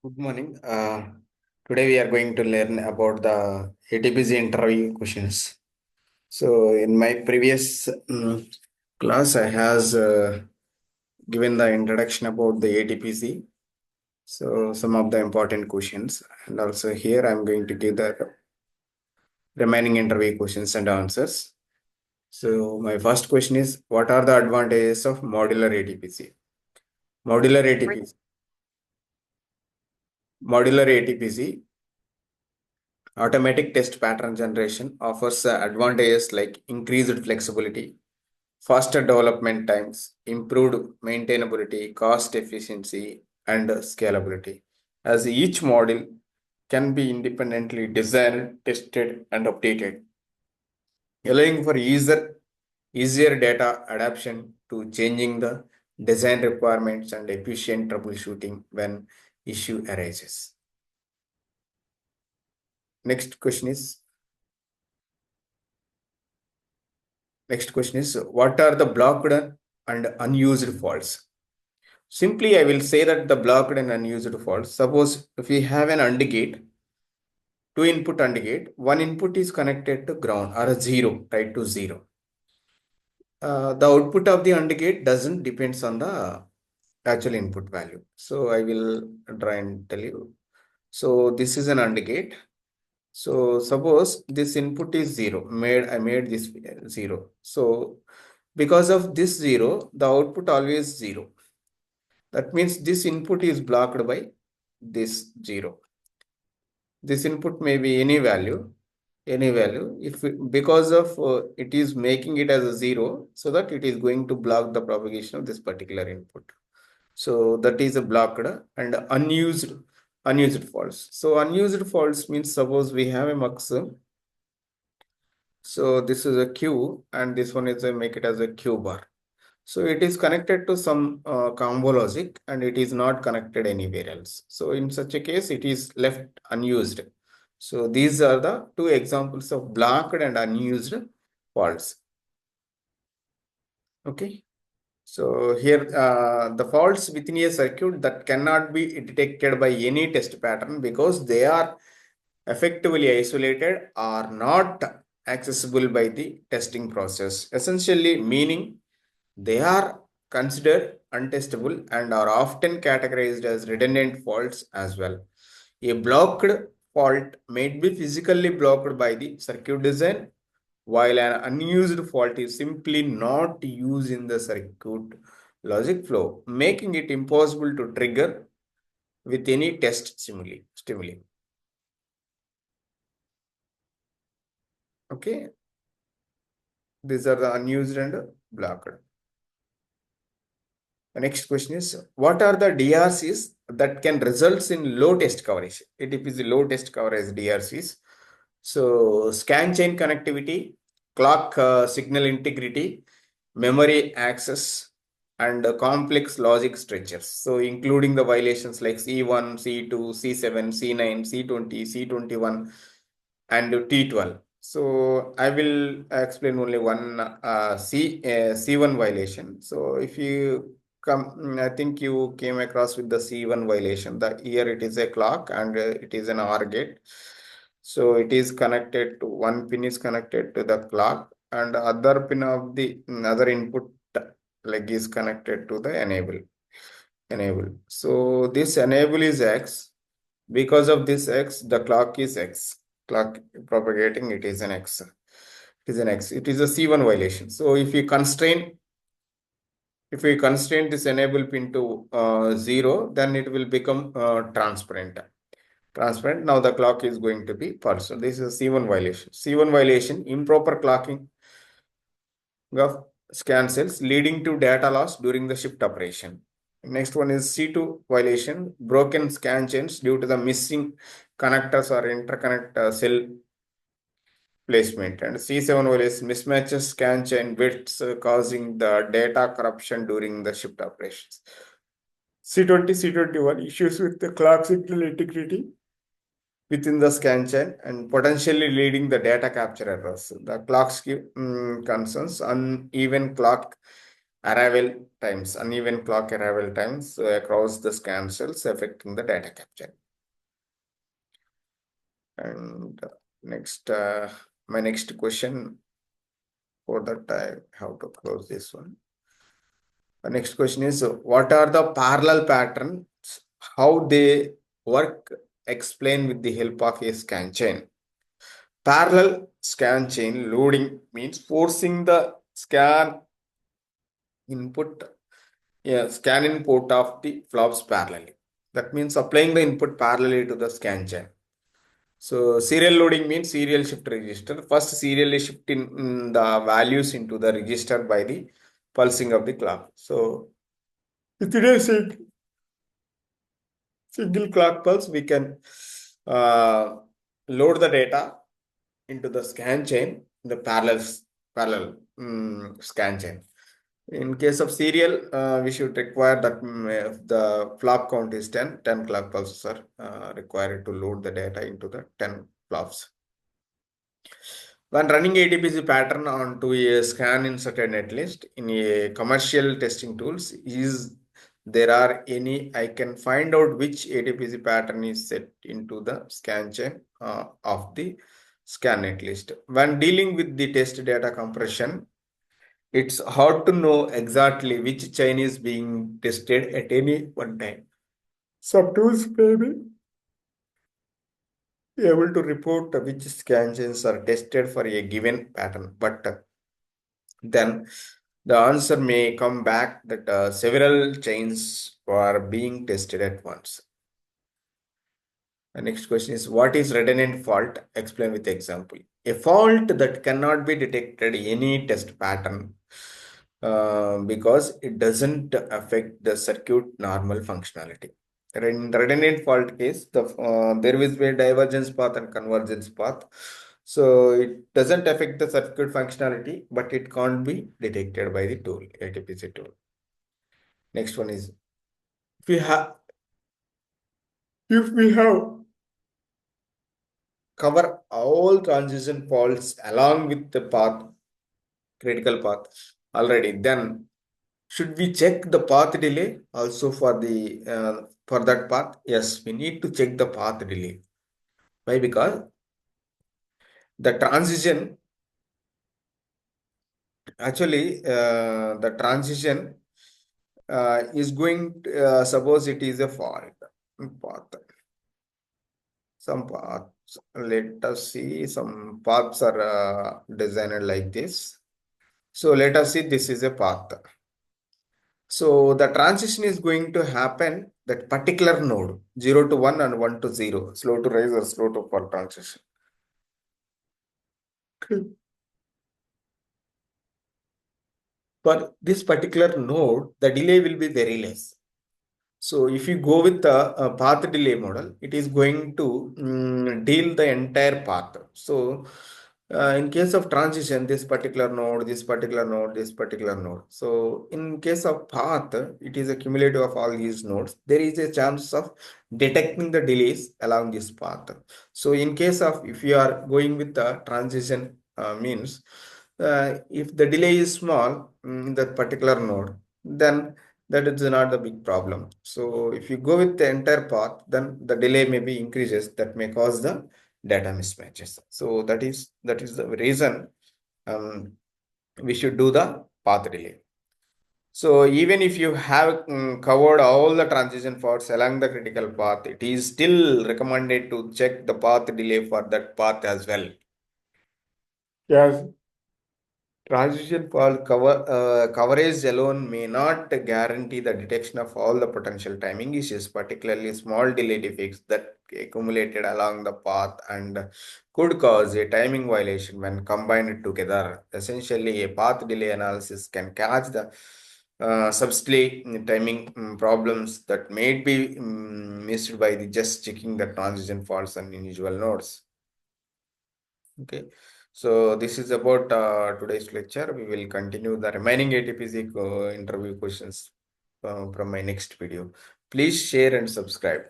Good morning. Today we are going to learn about the ATPC interview questions. So in my previous class, I has given the introduction about the ATPC. So some of the important questions, and also here I'm going to give the remaining interview questions and answers. So my first question is, what are the advantages of modular ATPC? Modular ATPC. Modular ATPC Automatic test pattern generation offers advantages like increased flexibility, faster development times, improved maintainability, cost efficiency, and scalability. As each model can be independently designed, tested, and updated, allowing for easier data adaptation to changing the design requirements and efficient troubleshooting when issue arises. Next question is Next question is, what are the blocked and unused faults? Simply, I will say that the blocked and unused faults. Suppose if we have an AND gate, two input AND gate, one input is connected to ground or a zero, right to zero. The output of the AND gate doesn't depends on the actual input value. So I will try and tell you. So this is an AND gate. So suppose this input is zero. I made this zero. So because of this zero, the output always zero. That means this input is blocked by this zero. This input may be any value. If because of it is making it as a zero, so that it is going to block the propagation of this particular input. So that is a blocked and unused faults. So unused faults means suppose we have a mux. So this is a Q and this one is a make it as a Q bar. So it is connected to some combo logic and it is not connected anywhere else. So in such a case, it is left unused. So these are the two examples of blocked and unused faults. Okay. So here the faults within a circuit that cannot be detected by any test pattern because they are effectively isolated are not accessible by the testing process. Essentially meaning they are considered untestable and are often categorized as redundant faults as well. A blocked fault may be physically blocked by the circuit design, while an unused fault is simply not used in the circuit logic flow, making it impossible to trigger with any test stimuli. Okay, these are the unused and blocked. The next question is, what are the DRCs that can result in low test coverage? It is low test coverage DRCs. So scan chain connectivity, clock signal integrity, memory access, and complex logic structures. So including the violations like C1, C2, C7, C9, C20, C21, and T12. So I will explain only one C1 violation. So if you come, I think you came across with the C1 violation. The here it is a clock and it is an OR gate. So it is connected to one pin is connected to the clock and other pin of the other input leg is connected to the enable. So this enable is X. Because of this X, the clock is X. Clock propagating, it is an X. It is an X. It is a C1 violation. So if we constrain this enable pin to 0, then it will become transparent. Now the clock is going to be pulse. So this is a C1 violation. C1 violation, improper clocking of scan cells leading to data loss during the shift operation. Next one is C2 violation, broken scan chains due to the missing connectors or interconnect cell placement. And C7 violation, mismatches scan chain widths causing the data corruption during the shift operations. C20, C21, issues with the clock signal integrity within the scan chain and potentially leading the data capture errors. The clock skew concerns, uneven clock arrival times, uneven clock arrival times across the scan cells affecting the data capture. And next, my next question, for that I have to close this one. The next question is, what are the parallel patterns? How they work? Explain with the help of a scan chain. Parallel scan chain loading means forcing the input, scan input of the flops parallelly. That means applying the input parallelly to the scan chain. So serial loading means serial shift register. First serially shifting the values into the register by the pulsing of the clock. So if it is a single clock pulse, we can load the data into the scan chain, the parallel scan chain. In case of serial, we should require that if the flop count is 10 clock pulses are required to load the data into the 10 flops. When running ATPG pattern onto a scan inserted netlist in a commercial testing tools, is there are any, I can find out which ATPG pattern is set into the scan chain of the scan netlist. When dealing with the test data compression, it's hard to know exactly which chain is being tested at any one time. Some tools may be able to report which scan chains are tested for a given pattern, but then the answer may come back that several chains are being tested at once. The next question is, what is redundant fault? Explain with example. A fault that cannot be detected any test pattern because it doesn't affect the circuit normal functionality. In redundant fault case, there will be a divergence path and convergence path. So it doesn't affect the circuit functionality, but it can't be detected by the tool, ATPC tool. Next one is, if we have cover all transition faults along with the path, critical path already, then should we check the path delay also for the for that path? Yes, we need to check the path delay. Why? Because the transition, actually the transition is going to, suppose it is a fault path. Some paths, let us see, some paths are designed like this. So let us see, this is a path. So the transition is going to happen that particular node 0 to 1 and 1 to 0, slow to rise or slow to fall transition. For this particular node, the delay will be very less. So if you go with the path delay model, it is going to deal the entire path. So in case of transition, this particular node, this particular node, this particular node. So in case of path, it is a cumulative of all these nodes. There is a chance of detecting the delays along this path. So in case of, if you are going with the transition means, if the delay is small in that particular node, then that is not the big problem. So if you go with the entire path, then the delay may be increases, that may cause the data mismatches. So that is the reason we should do the path delay. So even if you have covered all the transition faults along the critical path, it is still recommended to check the path delay for that path as well. Yes. Transition fault coverage alone may not guarantee the detection of all the potential timing issues, particularly small delay defects that accumulated along the path and could cause a timing violation when combined together. Essentially, a path delay analysis can catch the subtly timing problems that may be missed by the just checking the transition faults on individual nodes. Okay. So this is about today's lecture. We will continue the remaining ATPC interview questions from my next video. Please share and subscribe.